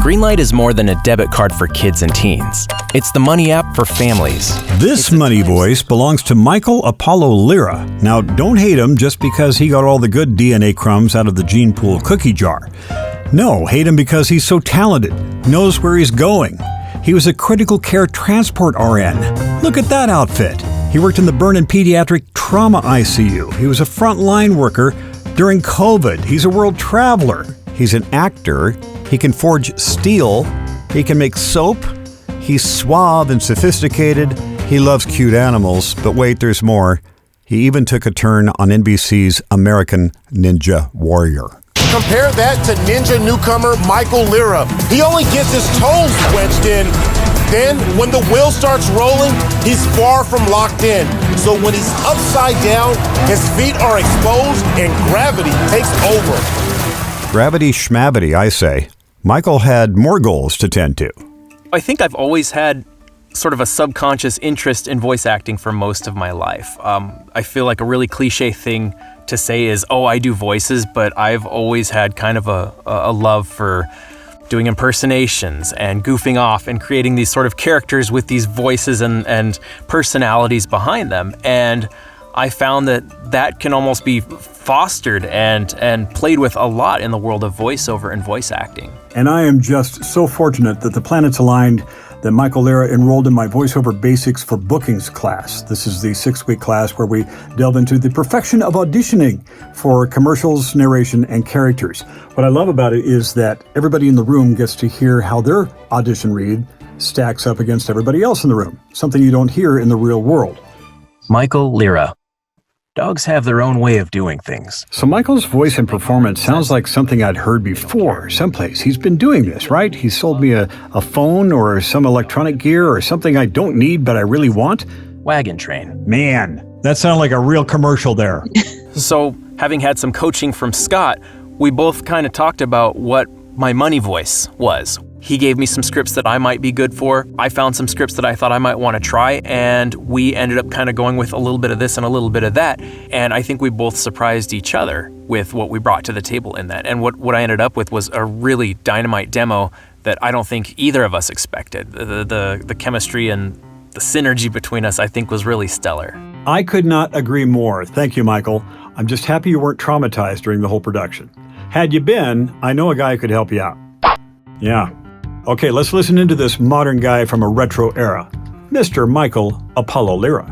Greenlight is more than a debit card for kids and teens. It's the money app for families. This money voice belongs to Michael Apollo Lira. Now, don't hate him just because he got all the good DNA crumbs out of the gene pool cookie jar. No, hate him because he's so talented, knows where he's going. He was a critical care transport RN. Look at that outfit. He worked in the burn and pediatric trauma ICU. He was a frontline worker during COVID. He's a world traveler. He's an actor. He can forge steel. He can make soap. He's suave and sophisticated. He loves cute animals. But wait, there's more. He even took a turn on NBC's American Ninja Warrior. Compare that to Ninja newcomer Michael Lira. He only gets his toes wedged in. Then, when the wheel starts rolling, he's far from locked in. So when he's upside down, his feet are exposed and gravity takes over. Gravity schmavity, I say. Michael had more goals to tend to. I think I've always had sort of a subconscious interest in voice acting for most of my life. I feel like a really cliche thing to say is, oh, I do voices, but I've always had kind of a love for doing impersonations and goofing off and creating these sort of characters with these voices and personalities behind them. And I found that can almost be fostered and played with a lot in the world of voiceover and voice acting. And I am just so fortunate that the planets aligned that Michael Lira enrolled in my voiceover basics for bookings class. This is the 6-week class where we delve into the perfection of auditioning for commercials, narration, and characters. What I love about it is that everybody in the room gets to hear how their audition read stacks up against everybody else in the room, something you don't hear in the real world. Michael Lira. Dogs have their own way of doing things. So Michael's voice and performance sounds like something I'd heard before, someplace. He's been doing this, right? He sold me a phone or some electronic gear or something I don't need but I really want. Wagon train. Man, that sounded like a real commercial there. So, having had some coaching from Scott, we both kind of talked about what my money voice was. He gave me some scripts that I might be good for. I found some scripts that I thought I might want to try, and we ended up kind of going with a little bit of this and a little bit of that. And I think we both surprised each other with what we brought to the table in that. And what I ended up with was a really dynamite demo that I don't think either of us expected. The chemistry and the synergy between us, I think, was really stellar. I could not agree more. Thank you, Michael. I'm just happy you weren't traumatized during the whole production. Had you been, I know a guy who could help you out. Yeah. Okay, let's listen into this modern guy from a retro era, Mr. Michael Apollo Lira.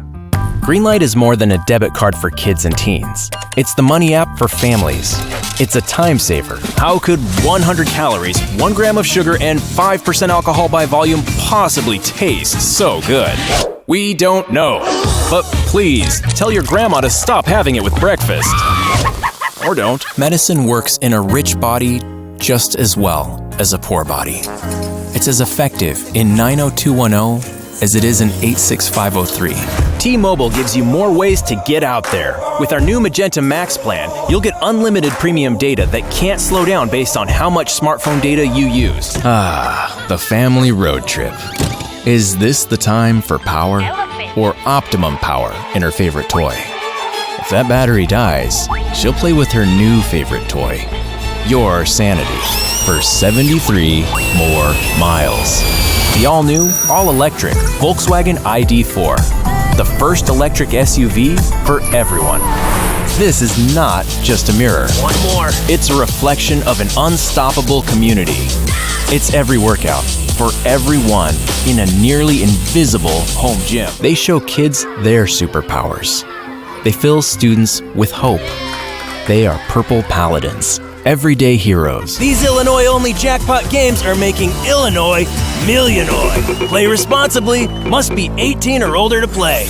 Greenlight is more than a debit card for kids and teens. It's the money app for families. It's a time saver. How could 100 calories, 1 gram of sugar, and 5% alcohol by volume possibly taste so good? We don't know. But please, tell your grandma to stop having it with breakfast. Or don't. Medicine works in a rich body just as well as a poor body. It's as effective in 90210 as it is in 86503. T-Mobile gives you more ways to get out there. With our new Magenta Max plan, you'll get unlimited premium data that can't slow down based on how much smartphone data you use. Ah, the family road trip. Is this the time for power or optimum power in her favorite toy? If that battery dies, she'll play with her new favorite toy, your Sanity, for 73 more miles. The all-new, all-electric Volkswagen ID4. The first electric SUV for everyone. This is not just a mirror. One more. It's a reflection of an unstoppable community. It's every workout for everyone in a nearly invisible home gym. They show kids their superpowers. They fill students with hope. They are purple paladins, everyday heroes. These Illinois-only jackpot games are making Illinois millionoid. Play responsibly. Must be 18 or older to play.